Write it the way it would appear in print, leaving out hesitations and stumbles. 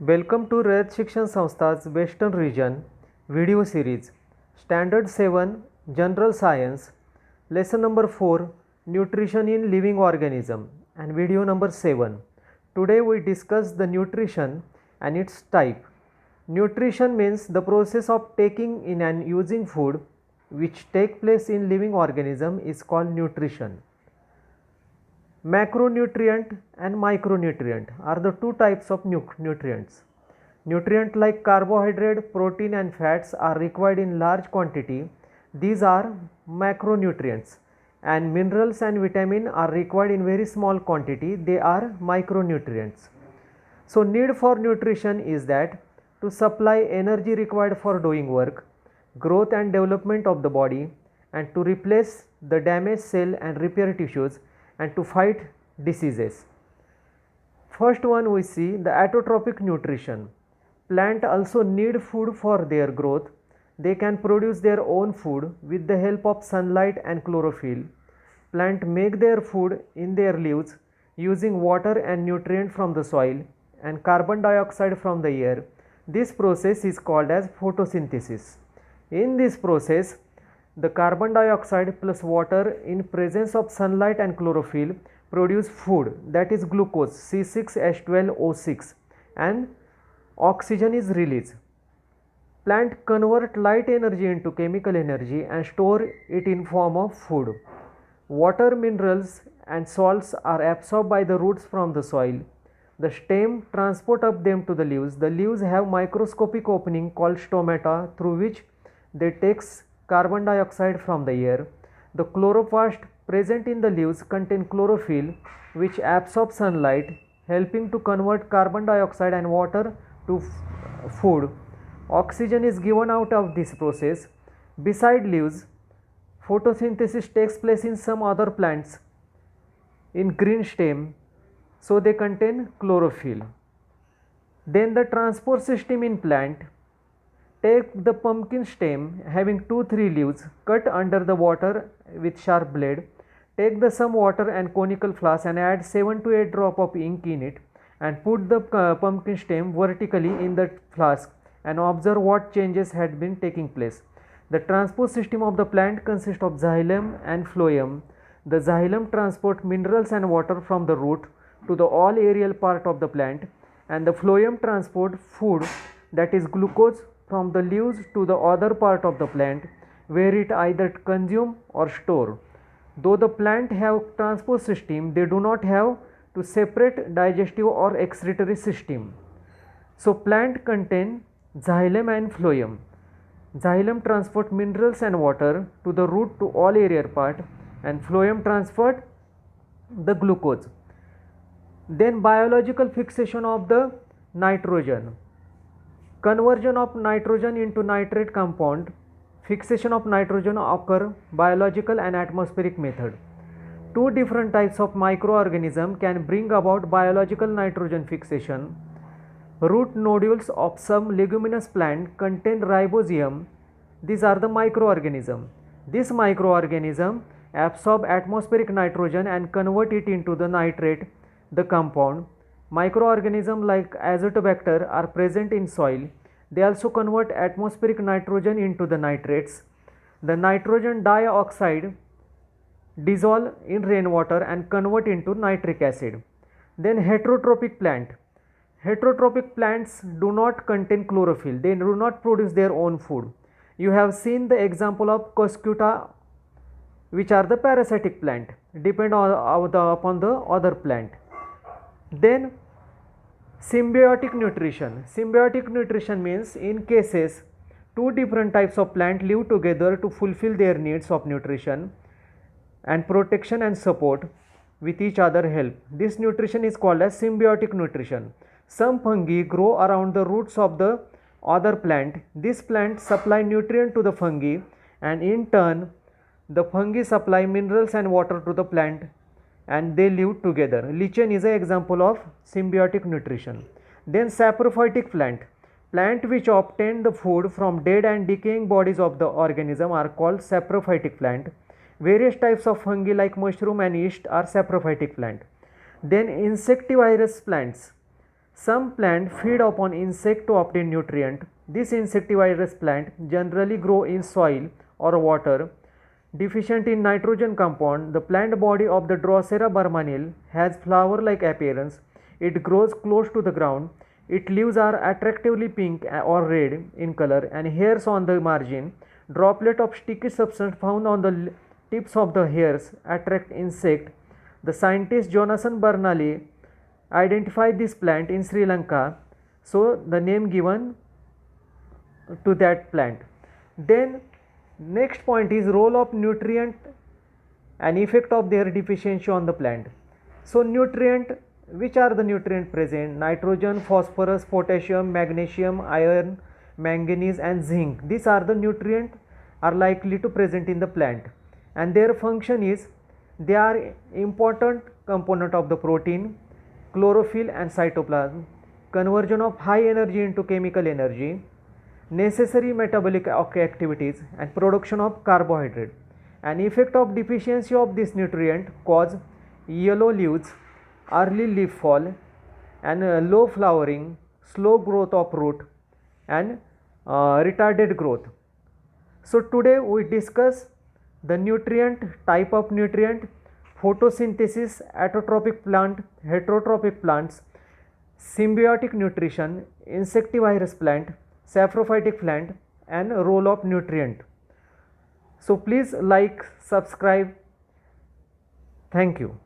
Welcome to Rayat Shikshan Sanstha's Western Region video series Standard 7 General Science Lesson number 4 Nutrition in Living Organism and video number 7. Today we discuss the nutrition and its type. Nutrition means the process of taking in and using food which take place in living organism is called nutrition. Macronutrient and micronutrient are the two types of nutrients. Nutrients like carbohydrate, protein and fats are required in large quantity. These are macronutrients, and minerals and vitamin are required in very small quantity. They are micronutrients. So need for nutrition is that to supply energy required for doing work, growth and development of the body, and to replace the damaged cell and repair tissues, and to fight diseases. First one we see the autotrophic nutrition. Plant also need food for their growth. They can produce their own food with the help of sunlight and chlorophyll. Plant make their food in their leaves using water and nutrient from the soil and carbon dioxide from the air. This process is called as photosynthesis. In this process, the carbon dioxide plus water in presence of sunlight and chlorophyll produce food, that is glucose C6H12O6, and oxygen is released. Plant convert light energy into chemical energy and store it in form of food. Water, minerals and salts are absorbed by the roots from the soil. The stem transport up them to the leaves. The leaves have microscopic opening called stomata through which they takes carbon dioxide from the air. The chloroplast present in the leaves contain chlorophyll which absorbs sunlight, helping to convert carbon dioxide and water to food. Oxygen is given out of this process. Beside leaves, photosynthesis takes place in some other plants in green stem, so they contain chlorophyll. Then the transport system in plant. Take the pumpkin stem having 2-3 leaves, cut under the water with sharp blade. Take the some water and conical flask and add 7 to 8 drop of ink in it and put the pumpkin stem vertically in the flask and observe what changes had been taking place. The transport system of the plant consists of xylem and phloem. The xylem transport minerals and water from the root to the all aerial part of the plant, and the phloem transport food, that is glucose, from the leaves to the other part of the plant where it either consume or store. Though the plant have transport system, they do not have to separate digestive or excretory system. So plant contain xylem and phloem. Xylem transport minerals and water to the root to all aerial part, and phloem transport the glucose. Then biological fixation of the nitrogen. Conversion of nitrogen into nitrate compound. Fixation of nitrogen occur biological and atmospheric method. Two different types of microorganism can bring about biological nitrogen fixation. Root nodules of some leguminous plant contain ribosome. These are the microorganism. This microorganism absorb atmospheric nitrogen and convert it into the nitrate, the compound. Microorganisms like azotobacter are present in soil. They also convert atmospheric nitrogen into the nitrates. The nitrogen dioxide dissolve in rainwater and convert into nitric acid. Then heterotrophic plant. Heterotrophic plants do not contain chlorophyll. They do not produce their own food. You have seen the example of cuscuta, which are the parasitic plant, depend upon the other plant. Then symbiotic nutrition. Symbiotic nutrition means in cases two different types of plant live together to fulfill their needs of nutrition and protection and support with each other help. This nutrition is called as symbiotic nutrition. Some fungi grow around the roots of the other plant. This plant supply nutrient to the fungi, and in turn the fungi supply minerals and water to the plant, and they live together. Lichen is an example of symbiotic nutrition. Then saprophytic plant. Plant which obtain the food from dead and decaying bodies of the organism are called saprophytic plant. Various types of fungi like mushroom and yeast are saprophytic plant. Then insectivorous plants. Some plant feed upon insect to obtain nutrient. This insectivorous plant generally grow in soil or water. Deficient in nitrogen compound, the plant body of the Drosera vermanil has flower-like appearance. It grows close to the ground. Its leaves are attractively pink or red in color and hairs on the margin. Droplet of sticky substance found on the tips of the hairs attract insect. The scientist Jonathan Bernali identified this plant in Sri Lanka, so the name given to that plant. Then next point is role of nutrient and effect of their deficiency on the plant. So nutrient, which are the nutrient present? Nitrogen, phosphorus, potassium, magnesium, iron, manganese and zinc. These are the nutrient are likely to present in the plant, and their function is they are important component of the protein, chlorophyll and cytoplasm, conversion of high energy into chemical energy, necessary metabolic activities and production of carbohydrate. An effect of deficiency of this nutrient cause yellow leaves, early leaf fall and low flowering, slow growth of root and retarded growth. So today we discuss the nutrient, type of nutrient, photosynthesis, autotrophic plant, heterotrophic plants, symbiotic nutrition, insectivorous plant, saprophytic plant and role of nutrient. So please like, subscribe. Thank you.